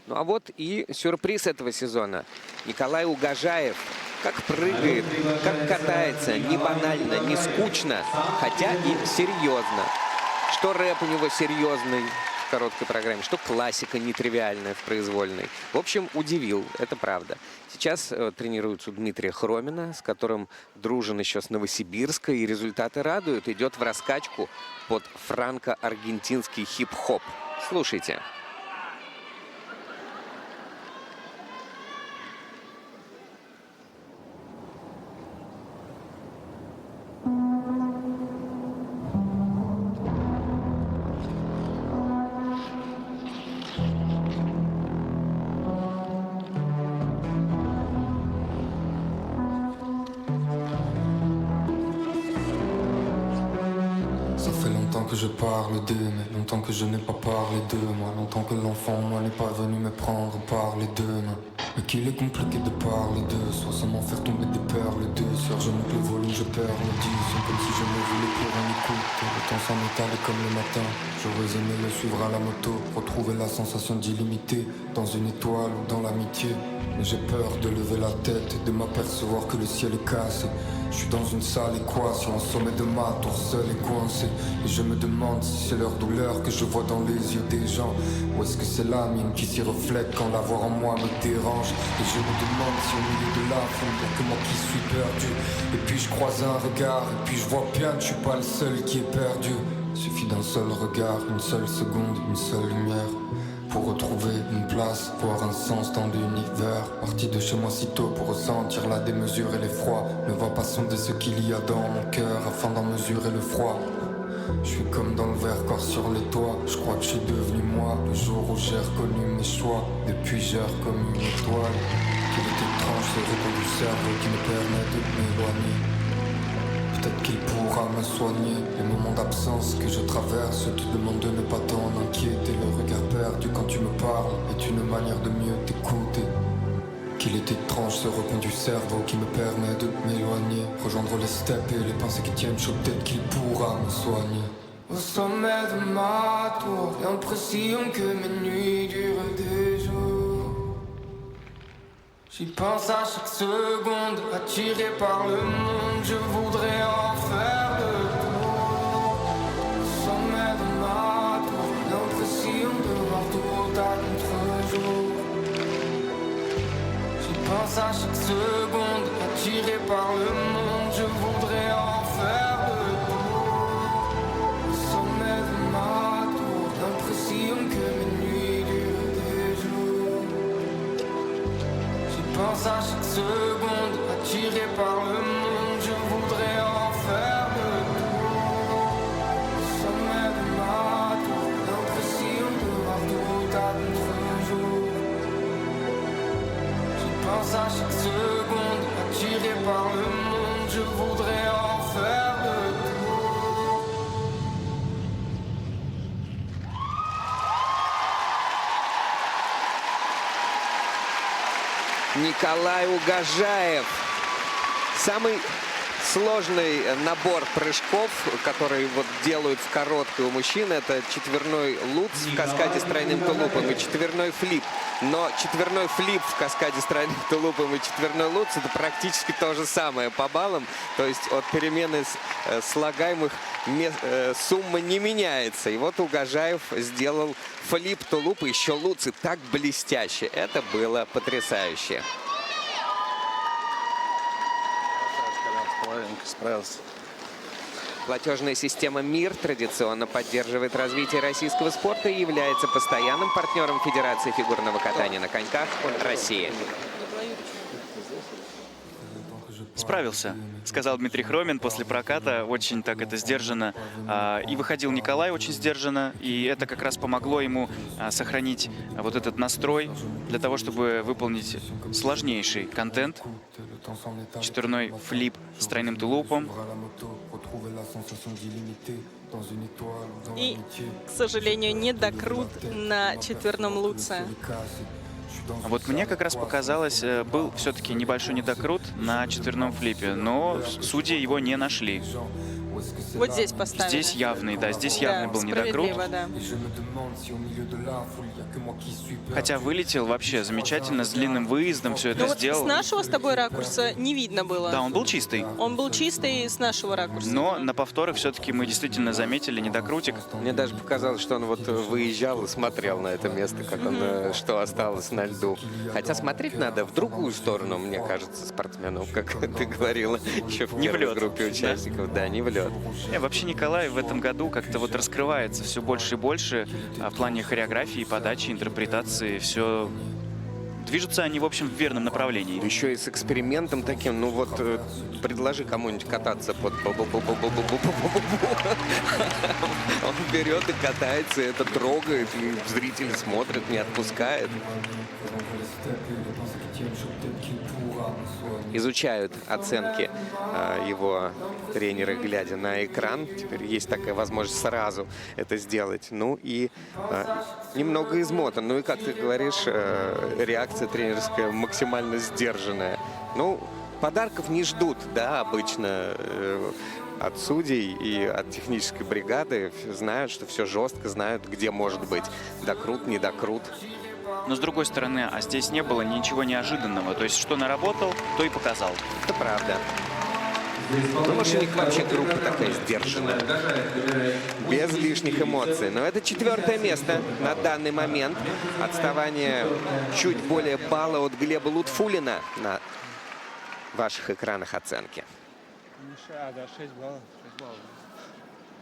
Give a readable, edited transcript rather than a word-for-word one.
Ну а вот и сюрприз этого сезона. Николай Угожаев. Как прыгает, как катается, не банально, не скучно, хотя и серьезно. Что рэп у него серьезный в короткой программе, что классика нетривиальная в произвольной. В общем, удивил, это правда. Сейчас тренируется у Дмитрия Хромина, с которым дружен еще с Новосибирска, и результаты радуют. Идет в раскачку под франко-аргентинский хип-хоп. Слушайте. Que je parle d'eux, mais longtemps que je n'ai pas parlé d'eux. Moi, longtemps que l'enfant, moi, n'est pas venu me prendre par les deux mains. Mais qu'il est compliqué de parler d'eux, soit sans m'en faire tomber des perles d'eux. Sur je monte le volume, je perds l'audition, comme si je ne voulais plus rien écouter. Le temps s'en est allé comme le matin. J'aurais aimé le suivre à la moto, retrouver la sensation d'illimité dans une étoile ou dans l'amitié. Mais j'ai peur de lever la tête et de m'apercevoir que le ciel est cassé. Je suis dans une sale équation, au sommet de ma tour seul et coincé. Et je me demande si c'est leur douleur que je vois dans les yeux des gens, ou est-ce que c'est la mienne qui s'y reflète quand la voir en moi me dérange. Et je me demande si au milieu de la foule, pour que moi qui suis perdu. Et puis je croise un regard, et puis je vois bien que je suis pas le seul qui est perdu. Suffit d'un seul regard, une seule seconde, une seule lumière, pour retrouver une place, voir un sens dans l'univers. Parti de chez moi si tôt pour ressentir la démesure et l'effroi. Ne va pas sonder ce qu'il y a dans mon cœur afin d'en mesurer le froid. Je suis comme dans le verre, corps sur les toits. Je crois que je suis devenu moi le jour où j'ai reconnu mes choix. Depuis j'ai reconnu une étoile. Qu'il est étrange ce repos du cerveau qui me permet de m'éloigner. Peut-être qu'il pourra me soigner. Les moments d'absence que je traverse te demandent de ne pas t'en inquiéter. Le regard perdu quand tu me parles est une manière de mieux t'écouter. Qu'il est étrange ce recoin du cerveau qui me permet de m'éloigner. Rejoindre les steppes et les pensées qui tiennent chaud. Peut-être qu'il pourra me soigner. Au sommet de ma tour, l'impression que mes nuits durent des jours. J'y pense à chaque seconde, attiré par le monde, je voudrais en faire le tour. Au sommet de ma tour, l'impression de voir tout à contre-jour. J'y pense à chaque seconde, attiré par le monde, je voudrais en faire le tour. Au sommet de ma tour, l'impression que mes nuits durent des jours. Je pense à chaque seconde, attiré par le monde, je voudrais en faire le tour. Au sommet de ma tour, l'impression de voir tout à contre-jour. Je pense à chaque seconde, attiré par le monde, je voudrais en faire le tour. Николай Угожаев. Самый сложный набор прыжков, которые вот делают в короткой у мужчин, это четверной лутс в каскаде с тройным тулупом и четверной флип. Но четверной флип в каскаде с тройным тулупом и четверной лутс — это практически то же самое по баллам. То есть от перемены слагаемых сумма не меняется. И вот Угожаев сделал флип, тулуп и еще лутс, и так блестяще. Это было потрясающе. Справился. Платежная система МИР традиционно поддерживает развитие российского спорта и является постоянным партнером Федерации фигурного катания на коньках России. Справился, сказал Дмитрий Хромин после проката, очень так это сдержанно. И выходил Николай очень сдержанно, и это как раз помогло ему сохранить вот этот настрой для того, чтобы выполнить сложнейший контент. Четверной флип с тройным тулупом. И, к сожалению, не докрут на четверном лутсе. Вот мне как раз показалось, был все-таки небольшой недокрут на четверном флипе, но судьи его не нашли. Вот здесь поставили. Здесь явный, да, здесь явный Да, был недокрут. справедливо, да. Et je me demande si au milieu de la foule, y a que moi qui suis perdu. Хотя вылетел вообще замечательно, с длинным выездом, все Но это вот с сделал. нашего с тобой ракурса не видно было. Да, он был чистый. Он был чистый с нашего ракурса. Но на повторах все-таки мы действительно заметили недокрутик. Мне даже показалось, что он вот выезжал и смотрел на это место, как он, что осталось на льду. Хотя смотреть надо в другую сторону, мне кажется, спортсменов, как ты говорила еще в Не в первой лед, группе участников. Да, не в лед. Вообще Николай в этом году как-то вот раскрывается все больше и больше в плане хореографии, подачи, интерпретации. Все движутся они, в общем, в верном направлении. Еще и с экспериментом таким, ну вот, предложи кому-нибудь кататься под бу-бу-бу-бу-бу-бу-бу-бу-бу. Он берет и катается, и это трогает, и зрители смотрят, не отпускает. Изучают оценки его тренеры, глядя на экран. Теперь есть такая возможность сразу это сделать. Ну и немного измотан. Ну и, как ты говоришь, реакция тренерская максимально сдержанная. Ну, подарков не ждут, да, обычно от судей и от технической бригады. Знают, что все жестко, знают, где может быть докрут, не докрут. Но с другой стороны, а здесь не было ничего неожиданного. То есть, что наработал, то и показал. Это правда. Ну, может, у них вообще группа такая сдержанная, без лишних эмоций. Но это 4-е место на данный момент. Отставание чуть более балла от Глеба Лутфуллина на ваших экранах оценки. Да, 6 баллов. 6 баллов.